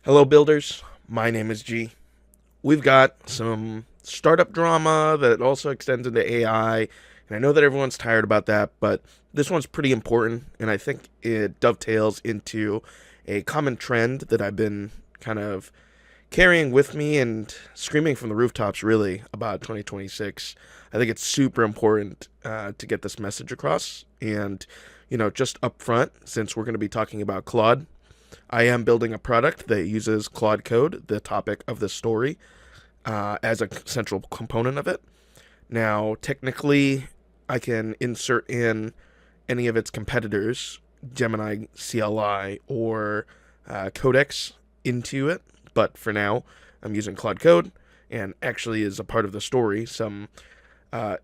Hello, builders. My name is G. We've got some startup drama that also extends into AI, and I know that everyone's tired about that, but this one's pretty important, and I think it dovetails into a common trend that I've been kind of carrying with me and screaming from the rooftops really about 2026. I think it's super important to get this message across, and just up front, since we're going to be talking about Claude, I am building a product that uses Claude Code, the topic of the story, as a central component of it. Now, technically, I can insert in any of its competitors, Gemini CLI or Codex, into it, but for now, I'm using Claude Code, and actually is a part of the story. Some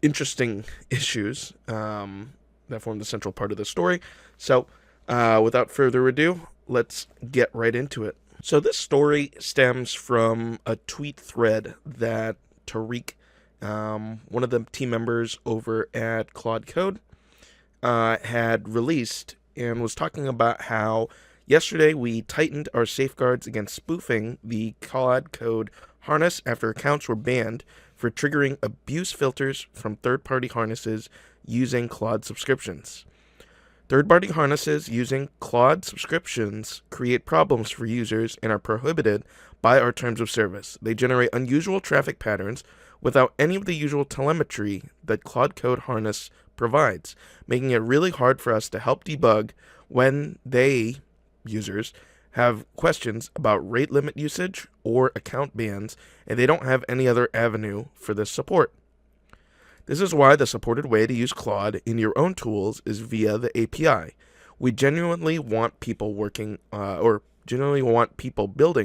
interesting issues that form the central part of the story. So, without further ado, let's get right into it. So, this story stems from a tweet thread that Tariq, one of the team members over at Claude Code, had released and was talking about how yesterday we tightened our safeguards against spoofing the Claude Code harness after accounts were banned for triggering abuse filters from third party harnesses using Claude subscriptions. Third party harnesses using Claude subscriptions create problems for users and are prohibited by our terms of service. They generate unusual traffic patterns without any of the usual telemetry that Claude Code harness provides, making it really hard for us to help debug when users, have questions about rate limit usage or account bans, and they don't have any other avenue for this support. This is why the supported way to use Claude in your own tools is via the API. We genuinely want people building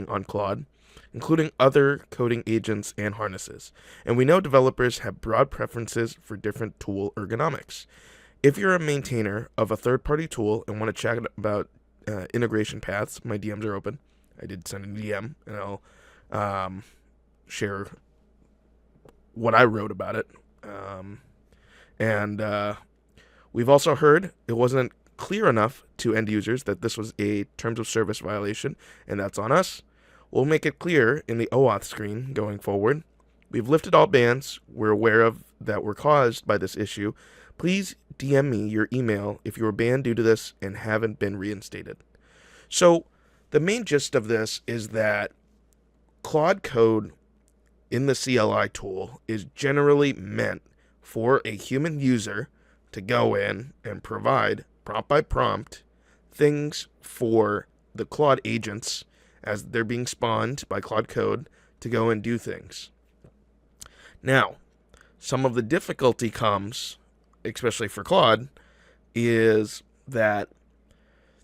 on Claude, including other coding agents and harnesses. And we know developers have broad preferences for different tool ergonomics. If you're a maintainer of a third-party tool and want to chat about integration paths, my DMs are open. I did send a DM, and I'll share what I wrote about it. And we've also heard it wasn't clear enough to end users that this was a terms of service violation, and that's on us. We'll make it clear in the OAuth screen going forward. We've lifted all bans we're aware of that were caused by this issue. Please DM me your email if you were banned due to this and haven't been reinstated. So the main gist of this is that Claude Code in the CLI tool is generally meant for a human user to go in and provide, prompt by prompt, things for the Claude agents as they're being spawned by Claude Code to go and do things. Now, some of the difficulty comes, especially for Claude, is that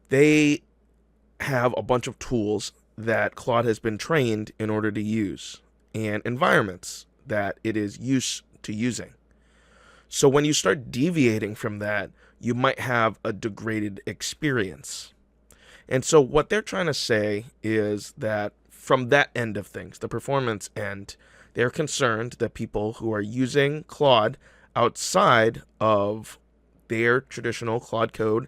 they have a bunch of tools that Claude has been trained in order to use, and environments that it is used to using. So when you start deviating from that, you might have a degraded experience. And so what they're trying to say is that from that end of things, the performance end, they're concerned that people who are using Claude outside of their traditional Claude Code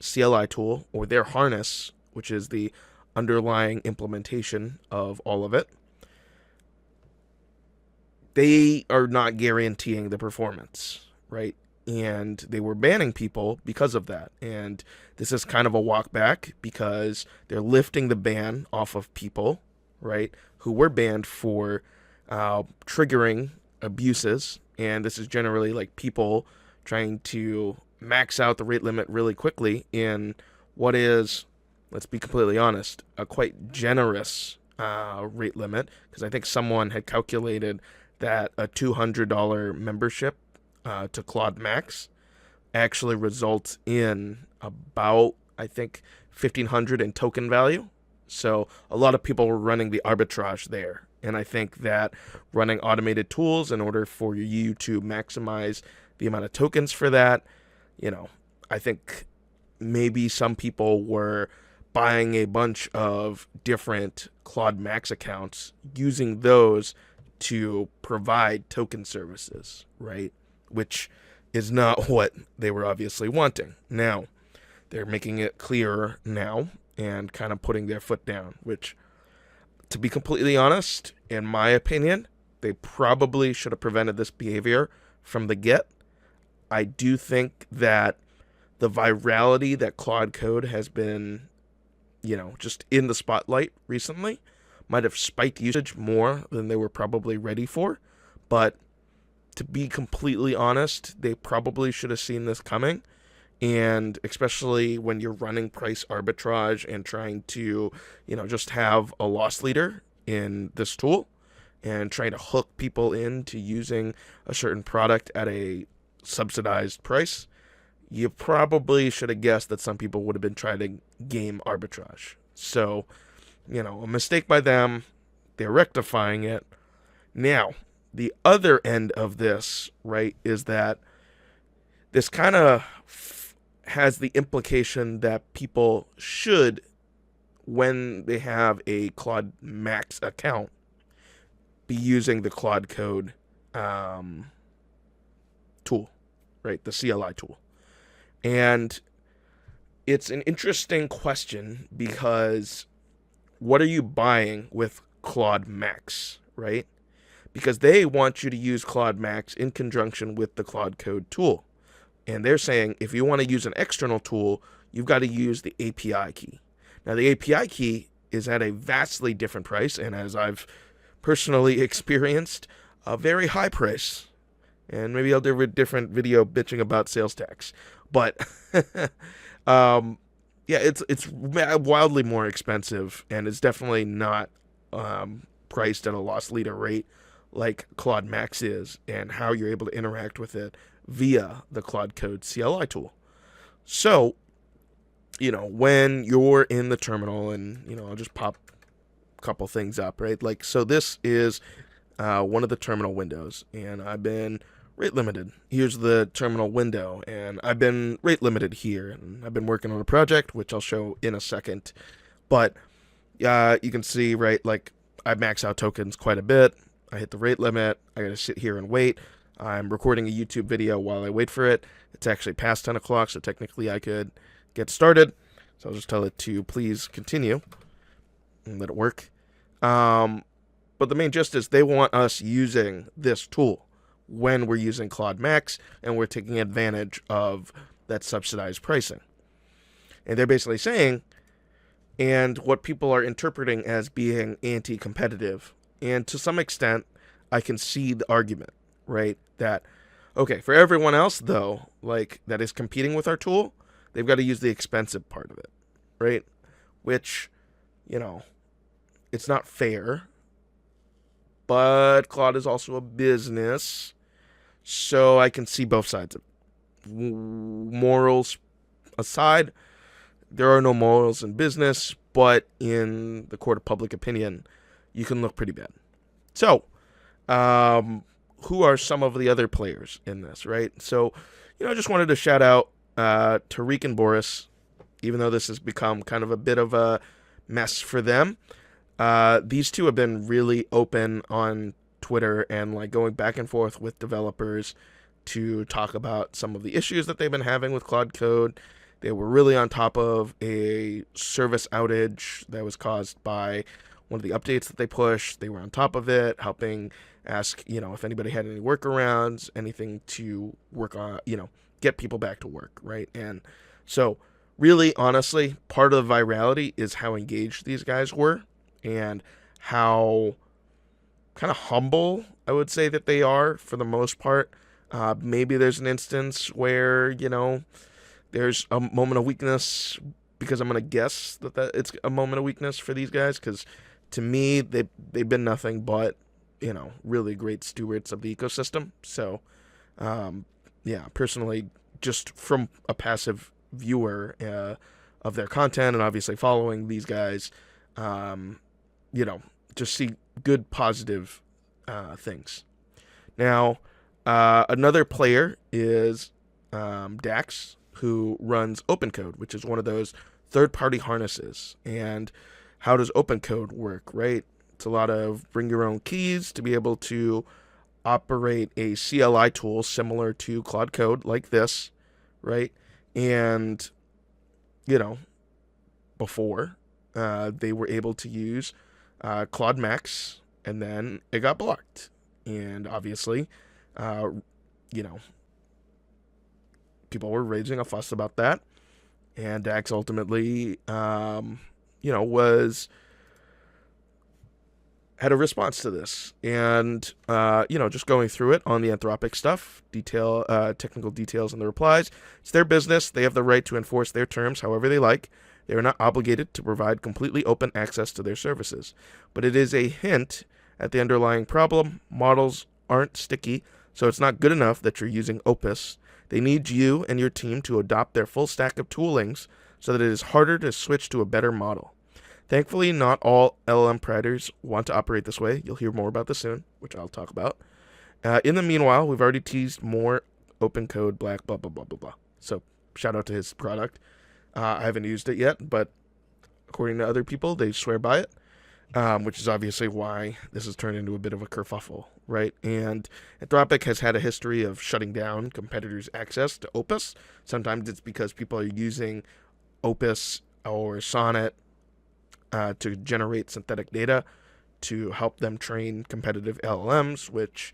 CLI tool or their harness, which is the underlying implementation of all of it, they are not guaranteeing the performance, right? And they were banning people because of that. And this is kind of a walk back because they're lifting the ban off of people, right, who were banned for triggering abuses. And this is generally like people trying to max out the rate limit really quickly in what is, let's be completely honest, a quite generous rate limit. Because I think someone had calculated that a $200 membership to Claude Max actually results in about, I think, 1,500 in token value. So a lot of people were running the arbitrage there. And I think that running automated tools in order for you to maximize the amount of tokens for that, I think maybe some people were buying a bunch of different Claude Max accounts, using those to provide token services, right? Which is not what they were obviously wanting. Now, they're making it clearer now and kind of putting their foot down, which To be completely honest, in my opinion, they probably should have prevented this behavior from the get. I do think that the virality that Claude Code has been, just in the spotlight recently might have spiked usage more than they were probably ready for. But to be completely honest, they probably should have seen this coming. And especially when you're running price arbitrage and trying to, just have a loss leader in this tool and trying to hook people into using a certain product at a subsidized price, you probably should have guessed that some people would have been trying to game arbitrage. So, a mistake by them. They're rectifying it. Now, the other end of this, right, is that this kind of has the implication that people should, when they have a Claude Max account, be using the Claude Code tool, right, the CLI tool. And it's an interesting question because what are you buying with Claude Max, right? Because they want you to use Claude Max in conjunction with the Claude Code tool. And they're saying if you want to use an external tool, you've got to use the API key. Now, the API key is at a vastly different price, and as I've personally experienced, a very high price. And maybe I'll do a different video bitching about sales tax. But, it's wildly more expensive, and it's definitely not priced at a loss leader rate like Claude Max is, and how you're able to interact with it via the Claude Code CLI tool. So, when you're in the terminal, and, I'll just pop a couple things up, right? Like, so this is one of the terminal windows, and I've been rate limited. Here's the terminal window, and I've been rate limited here, and I've been working on a project, which I'll show in a second. But you can see, right, like, I max out tokens quite a bit. I hit the rate limit. I got to sit here and wait. I'm recording a YouTube video while I wait for it. It's actually past 10 o'clock, so technically I could get started. So I'll just tell it to please continue and let it work. But the main gist is they want us using this tool when we're using Claude Max and we're taking advantage of that subsidized pricing. And they're basically saying, and what people are interpreting as being anti-competitive, and to some extent, I can see the argument, right? That, okay, for everyone else, though, like, that is competing with our tool, they've got to use the expensive part of it, right? Which, it's not fair. But Claude is also a business, so I can see both sides of it. Morals aside, there are no morals in business, but in the court of public opinion, you can look pretty bad. So, who are some of the other players in this, right? So, I just wanted to shout out Tariq and Boris, even though this has become kind of a bit of a mess for them. These two have been really open on Twitter and like going back and forth with developers to talk about some of the issues that they've been having with Claude Code. They were really on top of a service outage that was caused by one of the updates that they pushed. They were on top of it, helping ask, if anybody had any workarounds, anything to work on, get people back to work, right? And so really, honestly, part of the virality is how engaged these guys were and how kind of humble I would say that they are for the most part. Maybe there's an instance where, there's a moment of weakness, because I'm going to guess that it's a moment of weakness for these guys, because to me, they've been nothing but, really great stewards of the ecosystem. So, personally, just from a passive viewer of their content and obviously following these guys, just see good positive things. Now, another player is Dax, who runs OpenCode, which is one of those third-party harnesses. And how does OpenCode work, right? It's a lot of bring your own keys to be able to operate a CLI tool similar to Claude Code like this, right? And, before they were able to use Claude Max, and then it got blocked. And obviously, uh, you know, people were raising a fuss about that. And Dax ultimately, was had a response to this, and just going through it on the Anthropic stuff, technical details in the replies. It's their business; they have the right to enforce their terms however they like. They are not obligated to provide completely open access to their services, but it is a hint at the underlying problem. Models aren't sticky, so it's not good enough that you're using Opus. They need you and your team to adopt their full stack of toolings so that it is harder to switch to a better model. Thankfully, not all LLM providers want to operate this way. You'll hear more about this soon, which I'll talk about. In the meanwhile, we've already teased more open code, black, blah, blah, blah, blah, blah. So shout out to his product. I haven't used it yet, but according to other people, they swear by it, which is obviously why this has turned into a bit of a kerfuffle, right? And Anthropic has had a history of shutting down competitors' access to Opus. Sometimes it's because people are using Opus or Sonnet to generate synthetic data to help them train competitive LLMs, which,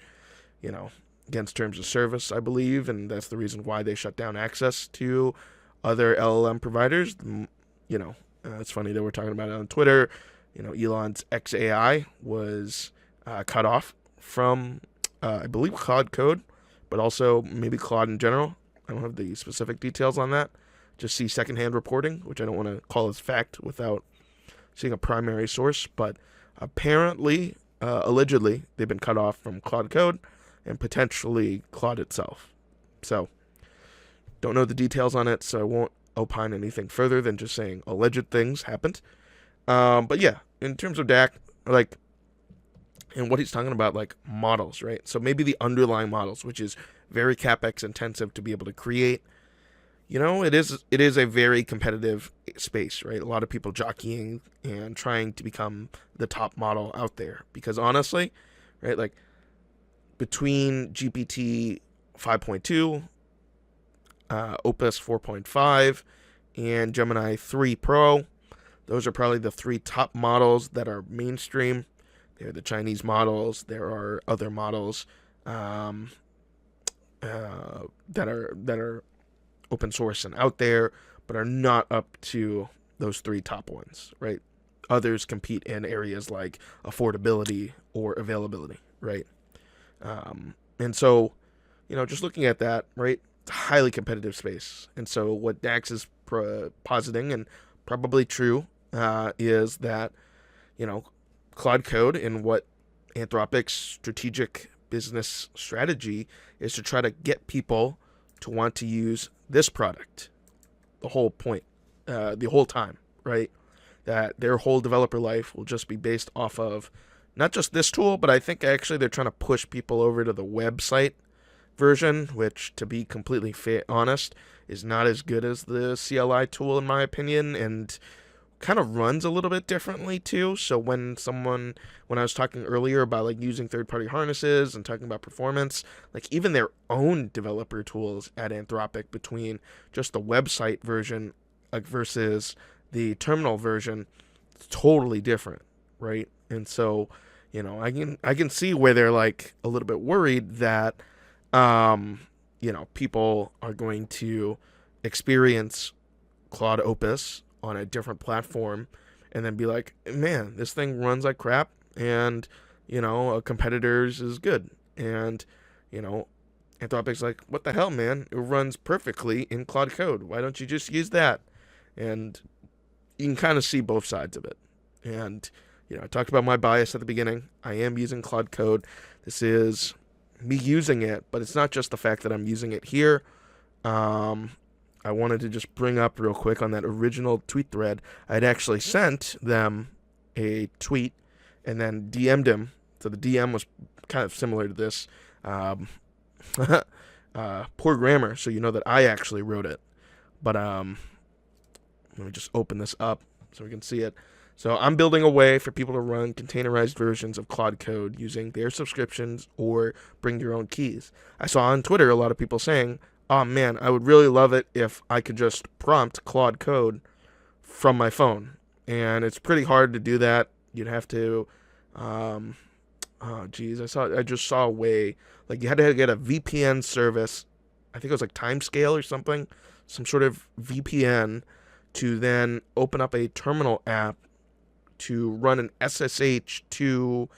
against terms of service, I believe, and that's the reason why they shut down access to other LLM providers. It's funny that we're talking about it on Twitter. Elon's XAI was cut off from, I believe, Claude Code, but also maybe Claude in general. I don't have the specific details on that. Just see secondhand reporting, which I don't want to call as fact without seeing a primary source, but apparently, allegedly, they've been cut off from Claude Code and potentially Claude itself. So, don't know the details on it, so I won't opine anything further than just saying alleged things happened. But yeah, in terms of DAC, and what he's talking about, models, right? So maybe the underlying models, which is very CapEx intensive to be able to create. It is a very competitive space, right? A lot of people jockeying and trying to become the top model out there. Because honestly, right, between GPT 5.2, Opus 4.5, and Gemini 3 Pro, those are probably the three top models that are mainstream. They're the Chinese models. There are other models that are open source and out there, but are not up to those three top ones, right? Others compete in areas like affordability or availability, right? And so, just looking at that, right, it's a highly competitive space. And so what Dax is positing, and probably true, is that, Claude Code and what Anthropic's strategic business strategy is to try to get people to want to use this product the whole point, the whole time, right? That their whole developer life will just be based off of not just this tool, but I think actually they're trying to push people over to the website version, which, to be completely honest, is not as good as the CLI tool in my opinion, and kind of runs a little bit differently too. So when I was talking earlier about using third-party harnesses and talking about performance, even their own developer tools at Anthropic, between just the website version versus the terminal version, it's totally different, right? And so, I can see where they're a little bit worried that people are going to experience Claude Opus on a different platform and then be like, man, this thing runs like crap, and a competitor's is good. And Anthropic's like, what the hell, man, it runs perfectly in Claude Code, why don't you just use that? And you can kind of see both sides of it. And I talked about my bias at the beginning. I am using Claude Code. This is me using it, but it's not just the fact that I'm using it here. I wanted to just bring up real quick on that original tweet thread. I had actually sent them a tweet and then DM'd him. So the DM was kind of similar to this. Poor grammar, so you know that I actually wrote it. But let me just open this up so we can see it. So I'm building a way for people to run containerized versions of Claude Code using their subscriptions or bring your own keys. I saw on Twitter a lot of people saying, oh man, I would really love it if I could just prompt Claude Code from my phone. And it's pretty hard to do that You'd have to, oh geez, I just saw a way, like you had to get a VPN service. I think it was like Timescale or something, some sort of VPN to then open up a terminal app to run an SSH to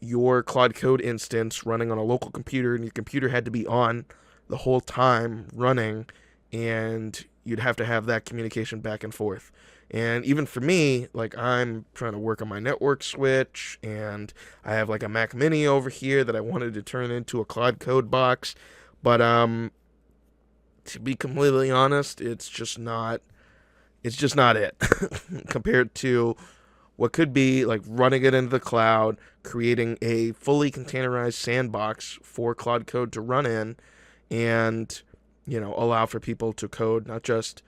your Claude Code instance running on a local computer, and your computer had to be on the whole time running, and you'd have to have that communication back and forth. And even for me, like I'm trying to work on my network switch, and I have like a Mac Mini over here that I wanted to turn into a Claude Code box, but to be completely honest, it's just not it compared to what could be like running it into the cloud, creating a fully containerized sandbox for Claude Code to run in, and allow for people to code not just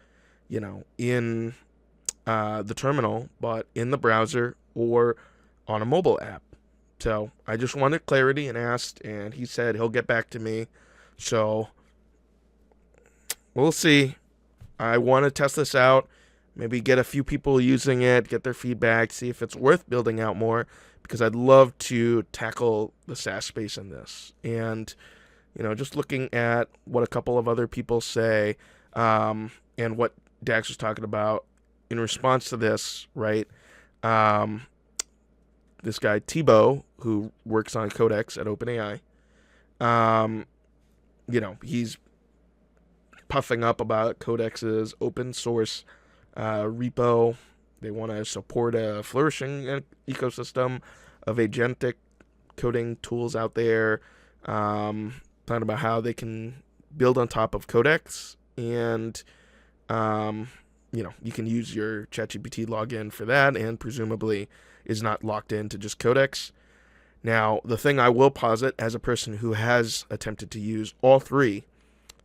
in the terminal, but in the browser or on a mobile app. So I just wanted clarity and asked, and he said he'll get back to me. So we'll see. I want to test this out. Maybe get a few people using it, get their feedback, see if it's worth building out more, because I'd love to tackle the SaaS space in this. And, just looking at what a couple of other people say, and what Dax was talking about in response to this, right? This guy, Thibaut, who works on Codex at OpenAI, he's puffing up about Codex's open source repo. They want to support a flourishing ecosystem of agentic coding tools out there. Talking about how they can build on top of Codex, and you can use your ChatGPT login for that, and presumably is not locked into just Codex. Now, the thing I will posit as a person who has attempted to use all three,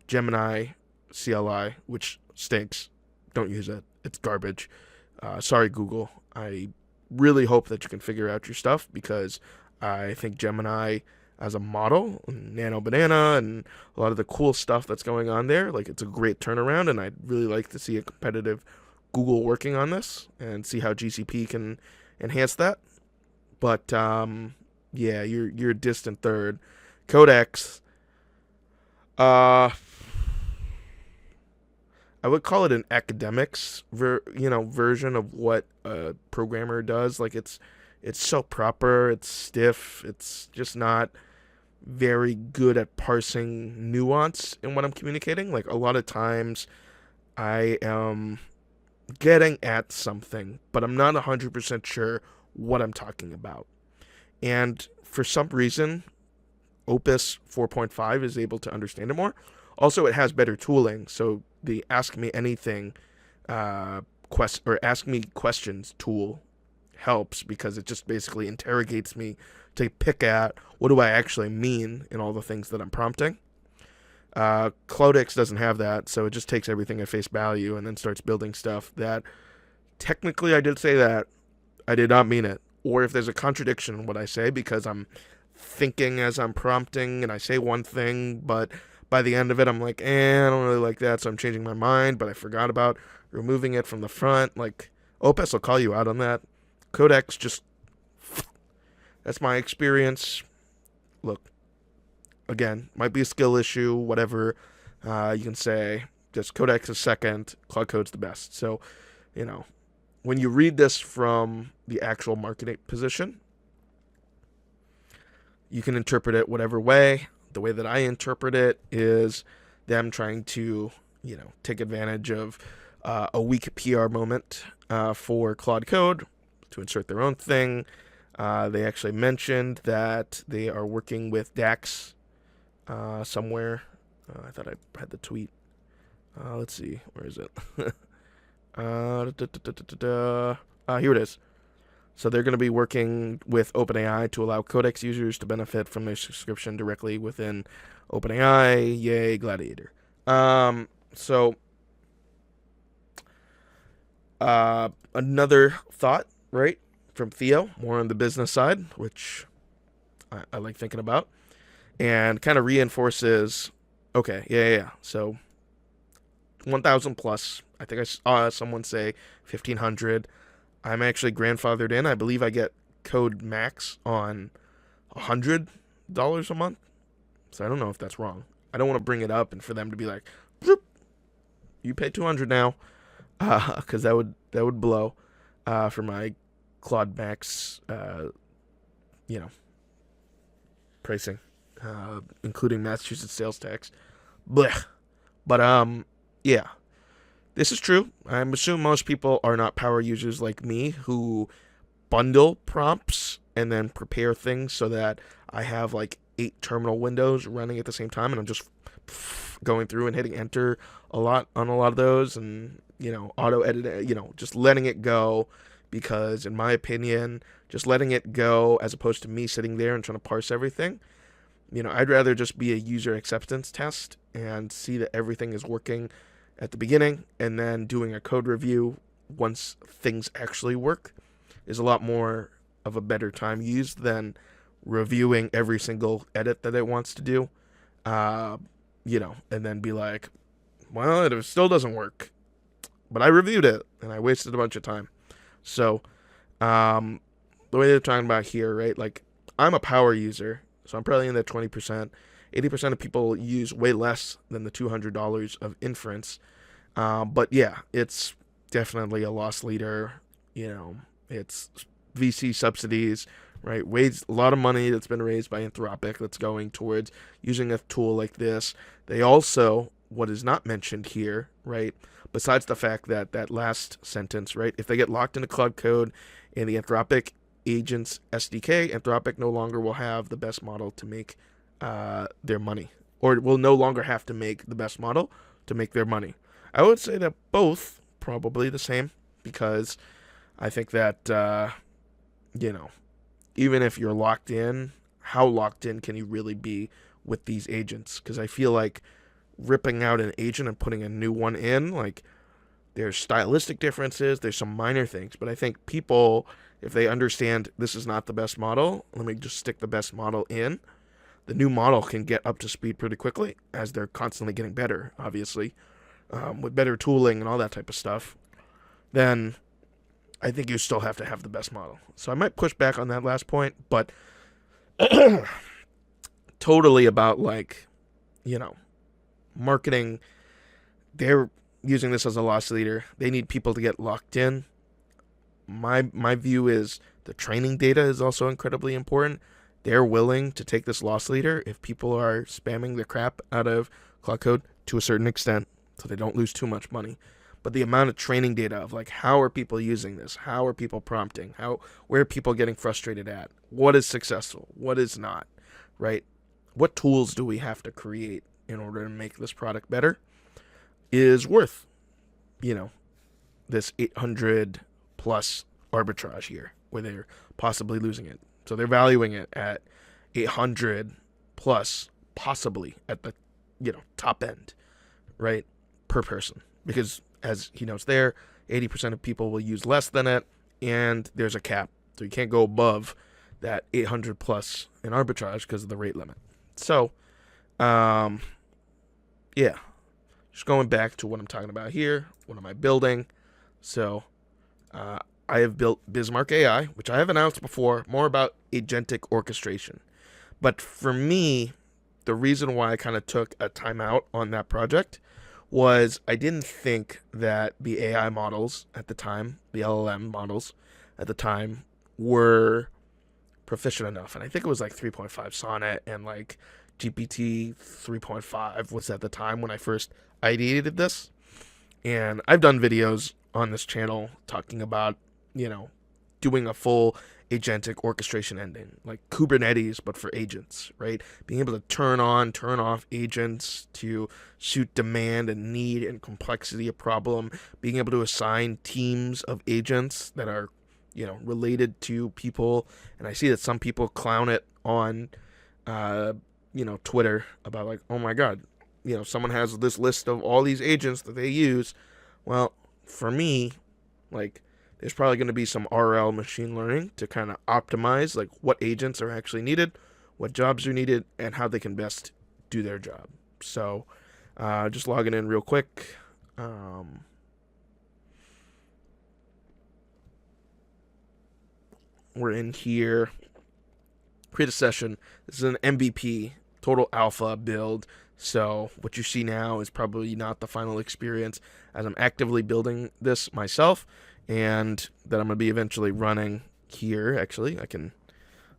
Gemini, CLI, which stinks. Don't use it. It's garbage. Sorry, Google. I really hope that you can figure out your stuff, because I think Gemini as a model, Nano Banana, and a lot of the cool stuff that's going on there, like it's a great turnaround, and I'd really like to see a competitive Google working on this and see how GCP can enhance that. But yeah, you're a distant third. Codex. I would call it an academics version of what a programmer does. Like it's so proper, it's stiff, it's just not very good at parsing nuance in what I'm communicating. Like a lot of times I am getting at something, but I'm not 100% sure what I'm talking about. And for some reason, Opus 4.5 is able to understand it more. Also, it has better tooling, so the Ask Me Anything Ask Me Questions tool helps, because it just basically interrogates me to pick at what do I actually mean in all the things that I'm prompting. Clodex doesn't have that, so it just takes everything at face value and then starts building stuff that technically I did say that. I did not mean it. Or if there's a contradiction in what I say because I'm thinking as I'm prompting and I say one thing, but by the end of it I'm like, I don't really like that, so I'm changing my mind, but I forgot about removing it from the front. Like, Opus will call you out on that. Codex just... That's my experience. Look, again, might be a skill issue, whatever. You can say just Codex is second, Claude Code's the best. So, when you read this from the actual marketing position, you can interpret it whatever way. The way that I interpret it is them trying to, take advantage of a weak PR moment for Claude Code to insert their own thing. They actually mentioned that they are working with Dax somewhere. I thought I had the tweet. Let's see. Where is it? Here it is. So they're going to be working with OpenAI to allow Codex users to benefit from their subscription directly within OpenAI. Yay, Gladiator. Another thought, right, from Theo, more on the business side, which I like thinking about, and kind of reinforces, okay, yeah. So 1,000 plus. I think I saw someone say 1,500. I'm actually grandfathered in. I believe I get code max on $100 a month. So I don't know if that's wrong. I don't want to bring it up and for them to be like, you pay 200 now, because that would blow for my Claude Max, you know, pricing, including Massachusetts sales tax. Blech. But yeah, this is true. I'm assuming most people are not power users like me who bundle prompts and then prepare things so that I have like 8 terminal windows running at the same time, and I'm just going through and hitting enter a lot on a lot of those, and auto edit, just letting it go, because in my opinion, just letting it go as opposed to me sitting there and trying to parse everything, I'd rather just be a user acceptance test and see that everything is working at the beginning, and then doing a code review once things actually work is a lot more of a better time used than reviewing every single edit that it wants to do, and then be like, well, it still doesn't work, but I reviewed it and I wasted a bunch of time. So, the way they're talking about here, right? Like, I'm a power user, so I'm probably in the 20%. 80% of people use way less than the $200 of inference. But yeah, it's definitely a loss leader. It's VC subsidies, right? A lot of money that's been raised by Anthropic that's going towards using a tool like this. They also, what is not mentioned here, right? Besides the fact that that last sentence, right? If they get locked into Claude Code and the Anthropic agents SDK, Anthropic no longer will have the best model to make their money, or will no longer have to make the best model to make their money. I would say that both probably the same, because I think that, even if you're locked in, how locked in can you really be with these agents? Because I feel like ripping out an agent and putting a new one in, like, there's stylistic differences, there's some minor things, but I think people, if they understand this is not the best model, let me just stick the best model in, the new model can get up to speed pretty quickly, as they're constantly getting better, obviously, with better tooling and all that type of stuff. Then I think you still have to have the best model. So I might push back on that last point, but totally about, like, marketing. They're using this as a loss leader. They need people to get locked in. My view is the training data is also incredibly important. They're willing to take this loss leader if people are spamming the crap out of Claude Code to a certain extent, so they don't lose too much money. But the amount of training data of, like, how are people using this? How are people prompting? Where are people getting frustrated at? What is successful? What is not? Right? What tools do we have to create in order to make this product better? Is worth, this 800 plus arbitrage here, where they're possibly losing it. So they're valuing it at 800 plus, possibly at the, top end, right, per person. Because, as he notes there, 80% of people will use less than it, and there's a cap. So you can't go above that 800 plus in arbitrage because of the rate limit. So, yeah. Just going back to what I'm talking about here. What am I building? So, I have built Bismarck AI, which I have announced before, more about agentic orchestration. But for me, the reason why I kind of took a timeout on that project was I didn't think that the AI models at the time, the LLM models at the time, were proficient enough. And I think it was like 3.5 Sonnet, and like GPT 3.5 was at the time when I first ideated this. And I've done videos on this channel talking about, doing a full agentic orchestration engine, like Kubernetes, but for agents, right? Being able to turn on, turn off agents to suit demand and need and complexity of problem, being able to assign teams of agents that are, related to people. And I see that some people clown it on, Twitter about, like, oh my God, someone has this list of all these agents that they use. Well, for me, like, there's probably going to be some RL machine learning to kind of optimize, like, what agents are actually needed, what jobs are needed, and how they can best do their job. So, just logging in real quick. we're in here. Create a session. This is an MVP, total alpha build. So what you see now is probably not the final experience, as I'm actively building this myself, and that I'm going to be eventually running here. Actually, I can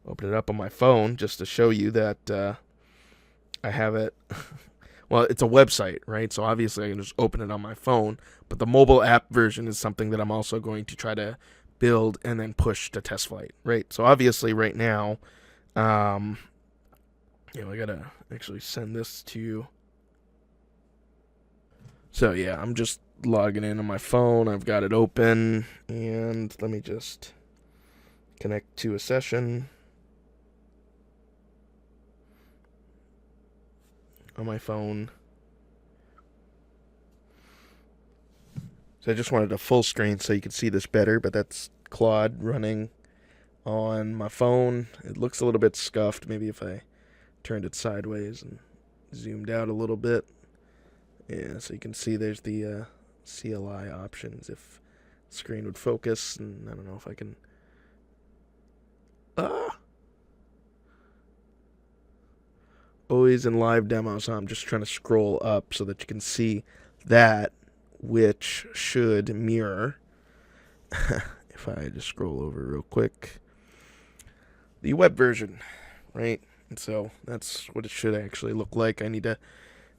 open it up on my phone just to show you that I have it. Well, it's a website, right? So obviously I can just open it on my phone, but the mobile app version is something that I'm also going to try to build and then push to test flight, right? So obviously right now, I gotta actually send this to you. So yeah, I'm just logging in on my phone. I've got it open, and let me just connect to a session on my phone. So I just wanted a full screen so you could see this better, but that's Claude running on my phone. It looks a little bit scuffed. Maybe if I turned it sideways and zoomed out a little bit. Yeah, so you can see there's the CLI options if screen would focus, and I don't know if I can. Always in live demos, so I'm just trying to scroll up so that you can see that, which should mirror. If I just scroll over real quick, the web version, right? And so that's what it should actually look like. I need to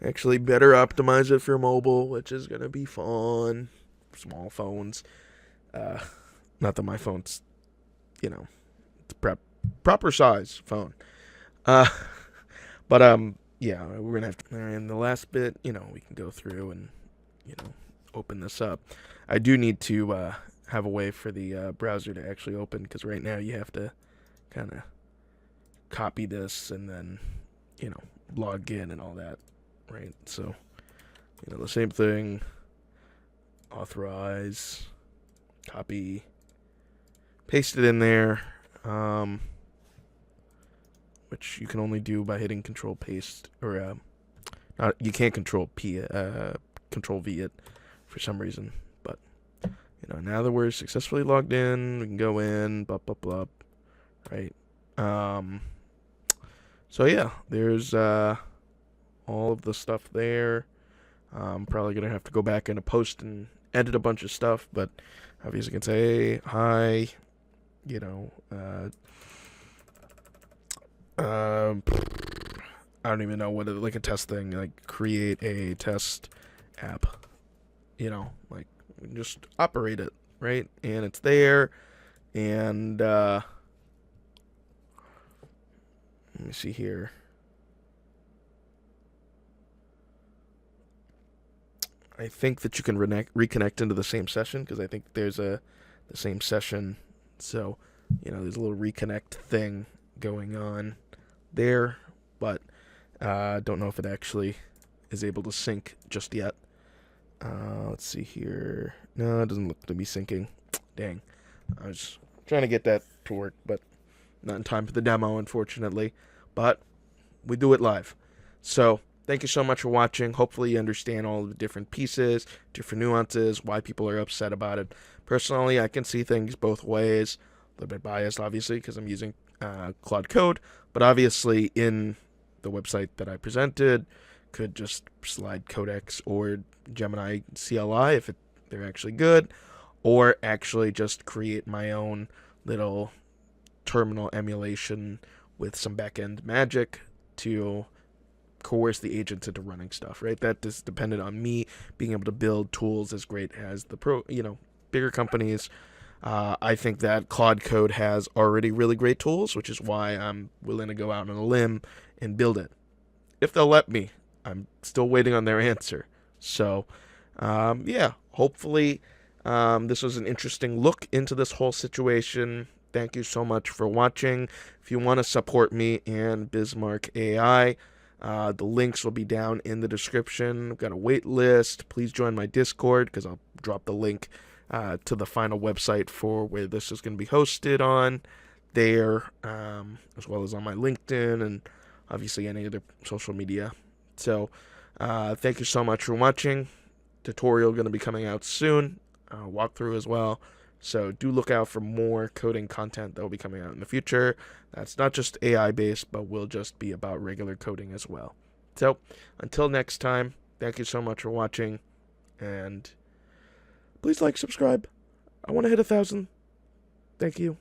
actually better optimize it for mobile, which is going to be fun. Small phones. Not that my phone's, it's proper size phone. But yeah, we're going to have to, in the last bit, we can go through and, open this up. I do need to have a way for the browser to actually open, because right now you have to kind of copy this and then, log in and all that, right? So, the same thing, authorize, copy, paste it in there, which you can only do by hitting Control Paste, or you can't Control Control V it for some reason. But now that we're successfully logged in, we can go in, blah blah blah, right? So yeah, there's all of the stuff there. I'm probably gonna have to go back into post and edit a bunch of stuff, but obviously you can say hi, I don't even know what it, like a test thing, like create a test app, like just operate it, right? And it's there, and let me see here. I think that you can reconnect into the same session, because I think there's the same session. So, there's a little reconnect thing going on there, but don't know if it actually is able to sync just yet. Let's see here. No, it doesn't look to be syncing. Dang. I was trying to get that to work, but not in time for the demo, unfortunately. But we do it live. So, thank you so much for watching. Hopefully you understand all the different pieces, different nuances, why people are upset about it. Personally, I can see things both ways. A little bit biased, obviously, because I'm using Claude Code. But obviously, in the website that I presented, could just slide Codex or Gemini CLI if they're actually good, or actually just create my own little terminal emulation with some back-end magic to coerce the agents into running stuff, right? That is dependent on me being able to build tools as great as the bigger companies. I think that Claude Code has already really great tools, which is why I'm willing to go out on a limb and build it. If they'll let me. I'm still waiting on their answer. So, yeah, hopefully this was an interesting look into this whole situation. Thank you so much for watching. If you want to support me and Bismarck AI, the links will be down in the description. I've got a wait list. Please join my Discord, because I'll drop the link to the final website for where this is going to be hosted on there, as well as on my LinkedIn and obviously any other social media. So thank you so much for watching. Tutorial going to be coming out soon, walkthrough as well. So do look out for more coding content that will be coming out in the future. That's not just AI based, but will just be about regular coding as well. So until next time, thank you so much for watching, and please like, subscribe. I want to hit 1,000. Thank you.